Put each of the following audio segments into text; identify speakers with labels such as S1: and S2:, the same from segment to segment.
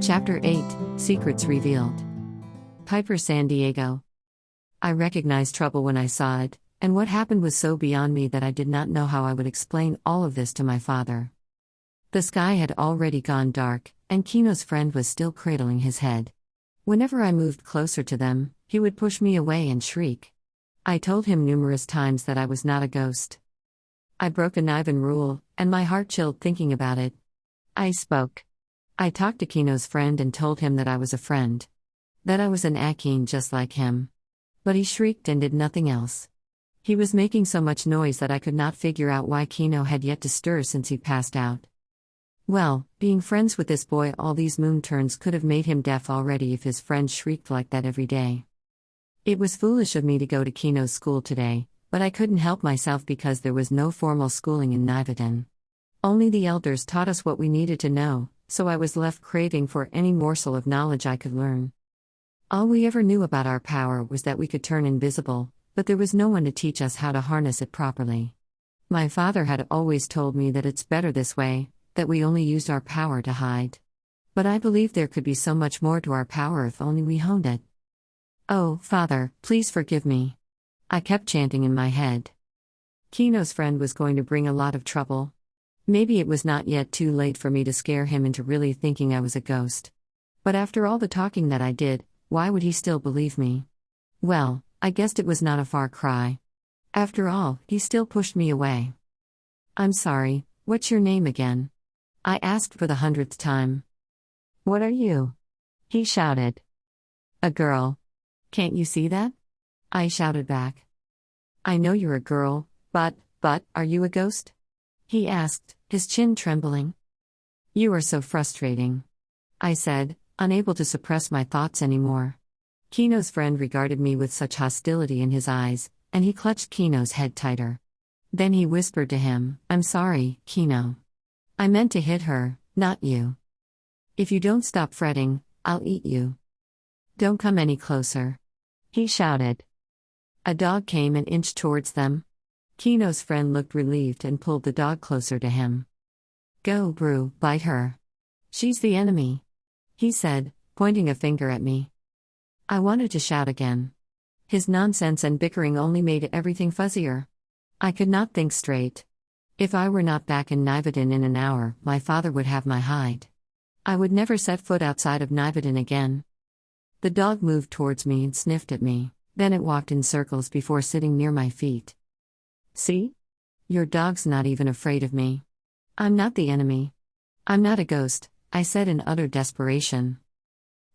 S1: Chapter 8 Secrets Revealed. Pyper, San Diego. I recognized trouble when I saw it, and what happened was so beyond me that I did not know how I would explain all of this to my father. The sky had already gone dark, and Kino's friend was still cradling his head. Whenever I moved closer to them, he would push me away and shriek. I told him numerous times that I was not a ghost. I broke the Niven rule, and my heart chilled thinking about it. I spoke. I talked to Kino's friend and told him that I was a friend. That I was an Akea just like him. But he shrieked and did nothing else. He was making so much noise that I could not figure out why Kino had yet to stir since he passed out. Well, being friends with this boy all these moon turns could have made him deaf already if his friend shrieked like that every day. It was foolish of me to go to Kino's school today, but I couldn't help myself because there was no formal schooling in Niven. Only the elders taught us what we needed to know, so I was left craving for any morsel of knowledge I could learn. All we ever knew about our power was that we could turn invisible, but there was no one to teach us how to harness it properly. My father had always told me that it's better this way, that we only used our power to hide. But I believe there could be so much more to our power if only we honed it. Oh, Father, please forgive me. I kept chanting in my head. Kino's friend was going to bring a lot of trouble. Maybe it was not yet too late for me to scare him into really thinking I was a ghost. But after all the talking that I did, why would he still believe me? Well, I guessed it was not a far cry. After all, he still pushed me away. I'm sorry, what's your name again? I asked for the 100th time. What are you? He shouted. A girl. Can't you see that? I shouted back. I know you're a girl, but, are you a ghost? He asked, his chin trembling. You are so frustrating, I said, unable to suppress my thoughts anymore. Kino's friend regarded me with such hostility in his eyes, and he clutched Kino's head tighter. Then he whispered to him, I'm sorry, Kino. I meant to hit her, not you. If you don't stop fretting, I'll eat you. Don't come any closer. He shouted. A dog came and inched towards them. Kino's friend looked relieved and pulled the dog closer to him. Go, Brew, bite her. She's the enemy, he said, pointing a finger at me. I wanted to shout again. His nonsense and bickering only made everything fuzzier. I could not think straight. If I were not back in Niven in an hour, my father would have my hide. I would never set foot outside of Niven again. The dog moved towards me and sniffed at me, then it walked in circles before sitting near my feet. See? Your dog's not even afraid of me. I'm not the enemy. I'm not a ghost, I said in utter desperation.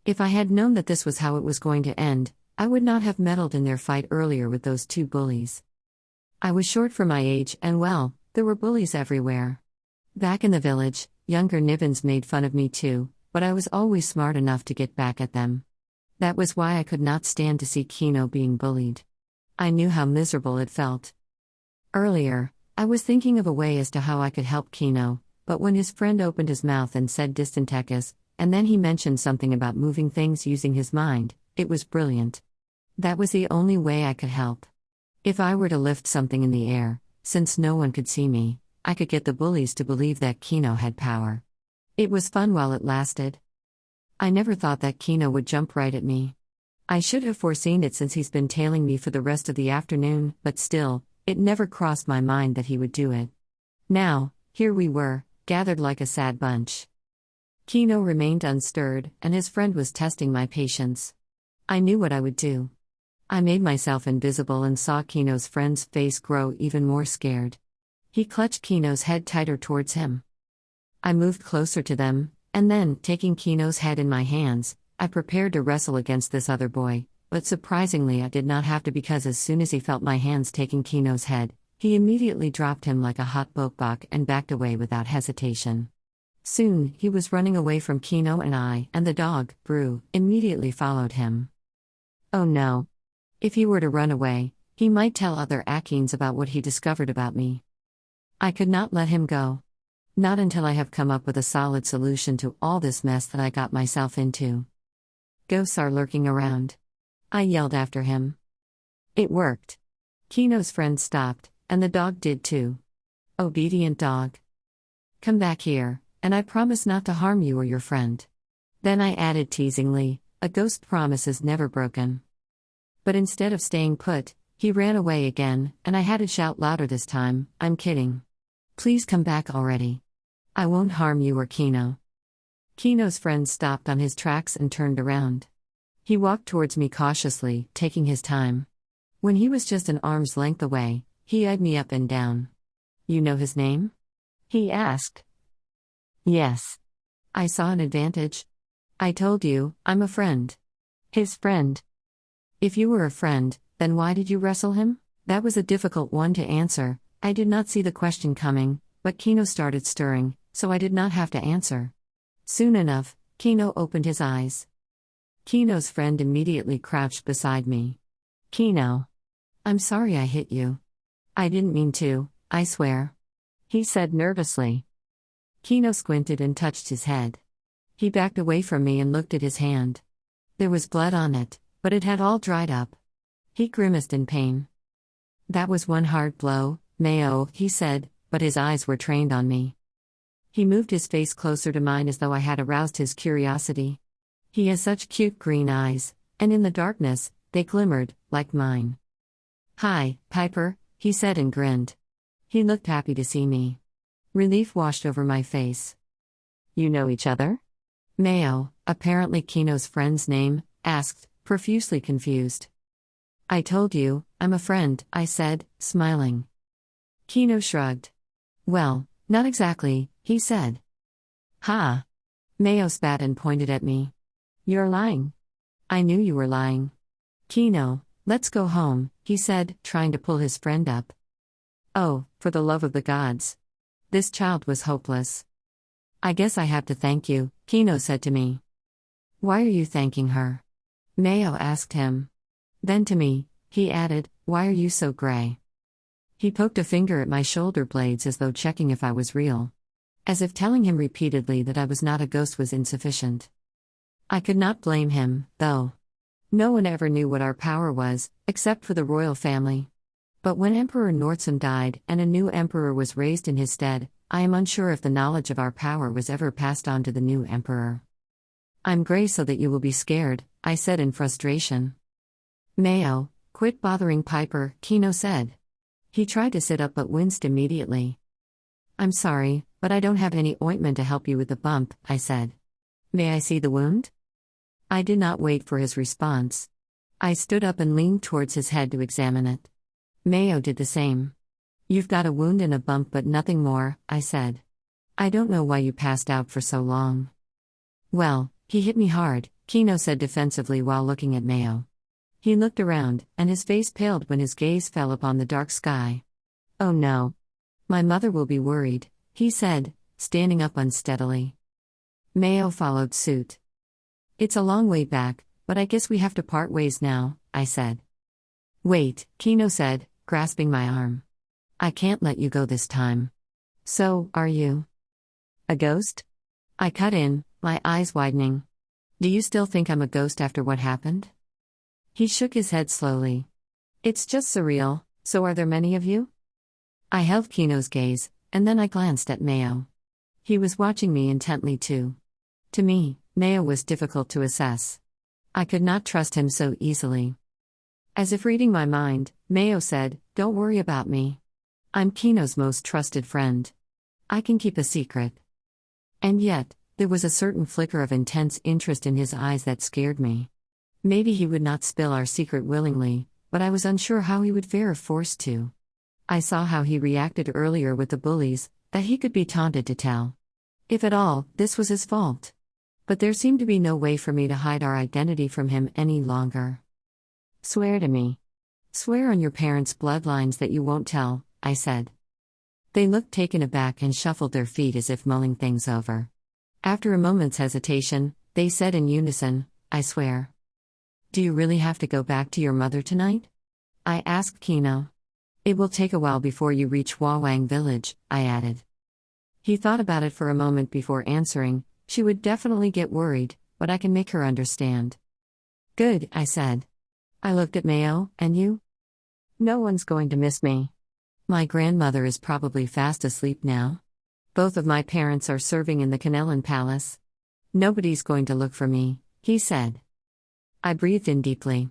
S1: If I had known that this was how it was going to end, I would not have meddled in their fight earlier with those two bullies. I was short for my age and well, there were bullies everywhere. Back in the village, younger Nivens made fun of me too, but I was always smart enough to get back at them. That was why I could not stand to see Kino being bullied. I knew how miserable it felt. Earlier, I was thinking of a way as to how I could help Kino, but when his friend opened his mouth and said distantekas, and then he mentioned something about moving things using his mind, it was brilliant. That was the only way I could help. If I were to lift something in the air, since no one could see me, I could get the bullies to believe that Kino had power. It was fun while it lasted. I never thought that Kino would jump right at me. I should have foreseen it since he's been tailing me for the rest of the afternoon, but still, it never crossed my mind that he would do it. Now, here we were, gathered like a sad bunch. Kino remained unstirred, and his friend was testing my patience. I knew what I would do. I made myself invisible and saw Kino's friend's face grow even more scared. He clutched Kino's head tighter towards him. I moved closer to them, and then, taking Kino's head in my hands, I prepared to wrestle against this other boy, but surprisingly I did not have to because as soon as he felt my hands taking Kino's head, he immediately dropped him like a hot bokbok and backed away without hesitation. Soon, he was running away from Kino and the dog, Brew, immediately followed him. Oh no. If he were to run away, he might tell other Akeans about what he discovered about me. I could not let him go. Not until I have come up with a solid solution to all this mess that I got myself into. Ghosts are lurking around, I yelled after him. It worked. Kino's friend stopped, and the dog did too. Obedient dog. Come back here, and I promise not to harm you or your friend. Then I added teasingly, a ghost promise is never broken. But instead of staying put, he ran away again, and I had to shout louder this time, I'm kidding. Please come back already. I won't harm you or Kino. Kino's friend stopped on his tracks and turned around. He walked towards me cautiously, taking his time. When he was just an arm's length away, he eyed me up and down. You know his name? He asked. Yes. I saw an advantage. I told you, I'm a friend. His friend. If you were a friend, then why did you wrestle him? That was a difficult one to answer. I did not see the question coming, but Kino started stirring, so I did not have to answer. Soon enough, Kino opened his eyes. Kino's friend immediately crouched beside me. Kino. I'm sorry I hit you. I didn't mean to, I swear. He said nervously. Kino squinted and touched his head. He backed away from me and looked at his hand. There was blood on it, but it had all dried up. He grimaced in pain. That was one hard blow, Mayo, he said, but his eyes were trained on me. He moved his face closer to mine as though I had aroused his curiosity. He has such cute green eyes, and in the darkness, they glimmered, like mine. Hi, Pyper, he said and grinned. He looked happy to see me. Relief washed over my face. You know each other? Mayo, apparently Kino's friend's name, asked, profusely confused. I told you, I'm a friend, I said, smiling. Kino shrugged. Well, not exactly, he said. Ha! Mayo spat and pointed at me. You're lying. I knew you were lying. Kino, let's go home, he said, trying to pull his friend up. Oh, for the love of the gods. This child was hopeless. I guess I have to thank you, Kino said to me. Why are you thanking her? Mayo asked him. Then to me, he added, why are you so gray? He poked a finger at my shoulder blades as though checking if I was real. As if telling him repeatedly that I was not a ghost was insufficient. I could not blame him, though. No one ever knew what our power was, except for the royal family. But when Emperor Nordsom died and a new emperor was raised in his stead, I am unsure if the knowledge of our power was ever passed on to the new emperor. I'm gray so that you will be scared, I said in frustration. Mayo, quit bothering Pyper, Kino said. He tried to sit up but winced immediately. I'm sorry, but I don't have any ointment to help you with the bump, I said. May I see the wound? I did not wait for his response. I stood up and leaned towards his head to examine it. Mayo did the same. You've got a wound and a bump but nothing more, I said. I don't know why you passed out for so long. Well, he hit me hard, Kino said defensively while looking at Mayo. He looked around, and his face paled when his gaze fell upon the dark sky. Oh no. My mother will be worried, he said, standing up unsteadily. Mayo followed suit. It's a long way back, but I guess we have to part ways now, I said. Wait, Kino said, grasping my arm. I can't let you go this time. So, are you a ghost? I cut in, my eyes widening. Do you still think I'm a ghost after what happened? He shook his head slowly. It's just surreal, so are there many of you? I held Kino's gaze, and then I glanced at Mayo. He was watching me intently too. To me, Mayo was difficult to assess. I could not trust him so easily. As if reading my mind, Mayo said, don't worry about me. I'm Kino's most trusted friend. I can keep a secret. And yet, there was a certain flicker of intense interest in his eyes that scared me. Maybe he would not spill our secret willingly, but I was unsure how he would fare if forced to. I saw how he reacted earlier with the bullies, that he could be taunted to tell. If at all, this was his fault. But there seemed to be no way for me to hide our identity from him any longer. Swear to me. Swear on your parents' bloodlines that you won't tell, I said. They looked taken aback and shuffled their feet as if mulling things over. After a moment's hesitation, they said in unison, I swear. Do you really have to go back to your mother tonight? I asked Kino. It will take a while before you reach Wawang village, I added. He thought about it for a moment before answering. She would definitely get worried, but I can make her understand. Good, I said. I looked at Mayo, and you? No one's going to miss me. My grandmother is probably fast asleep now. Both of my parents are serving in the Canellan Palace. Nobody's going to look for me, he said. I breathed in deeply.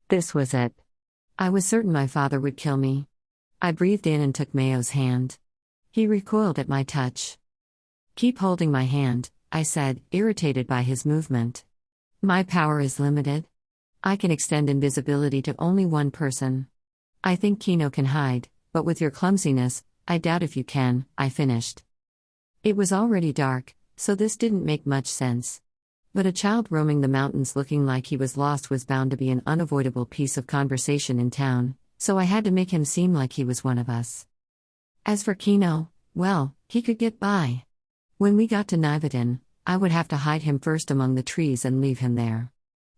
S1: This was it. I was certain my father would kill me. I breathed in and took Mayo's hand. He recoiled at my touch. Keep holding my hand, I said, irritated by his movement. My power is limited. I can extend invisibility to only one person. I think Kino can hide, but with your clumsiness, I doubt if you can, I finished. It was already dark, so this didn't make much sense. But a child roaming the mountains looking like he was lost was bound to be an unavoidable piece of conversation in town, so I had to make him seem like he was one of us. As for Kino, well, he could get by. When we got to Nivedon, I would have to hide him first among the trees and leave him there.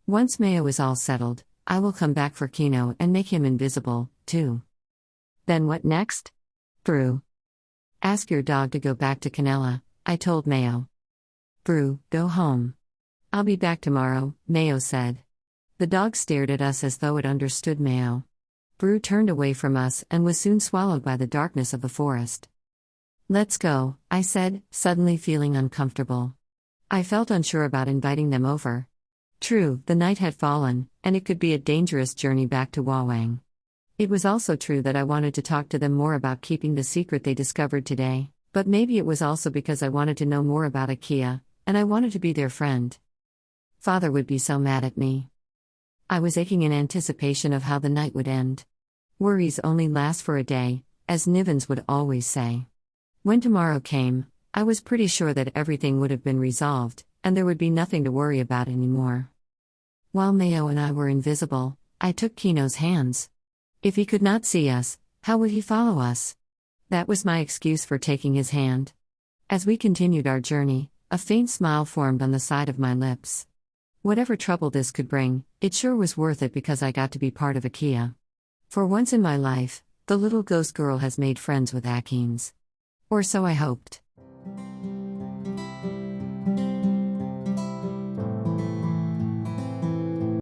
S1: Once Mayo is all settled, I will come back for Kino and make him invisible, too. Then what next? Brew. Ask your dog to go back to Canella, I told Mayo. Brew, go home. I'll be back tomorrow, Mayo said. The dog stared at us as though it understood Mayo. Brew turned away from us and was soon swallowed by the darkness of the forest. Let's go, I said, suddenly feeling uncomfortable. I felt unsure about inviting them over. True, the night had fallen, and it could be a dangerous journey back to Wawang. It was also true that I wanted to talk to them more about keeping the secret they discovered today, but maybe it was also because I wanted to know more about Akea, and I wanted to be their friend. Father would be so mad at me. I was aching in anticipation of how the night would end. Worries only last for a day, as Nivens would always say. When tomorrow came, I was pretty sure that everything would have been resolved, and there would be nothing to worry about anymore. While Mayo and I were invisible, I took Kino's hands. If he could not see us, how would he follow us? That was my excuse for taking his hand. As we continued our journey, a faint smile formed on the side of my lips. Whatever trouble this could bring, it sure was worth it because I got to be part of Akea. For once in my life, the little ghost girl has made friends with Akeens. Or so I hoped.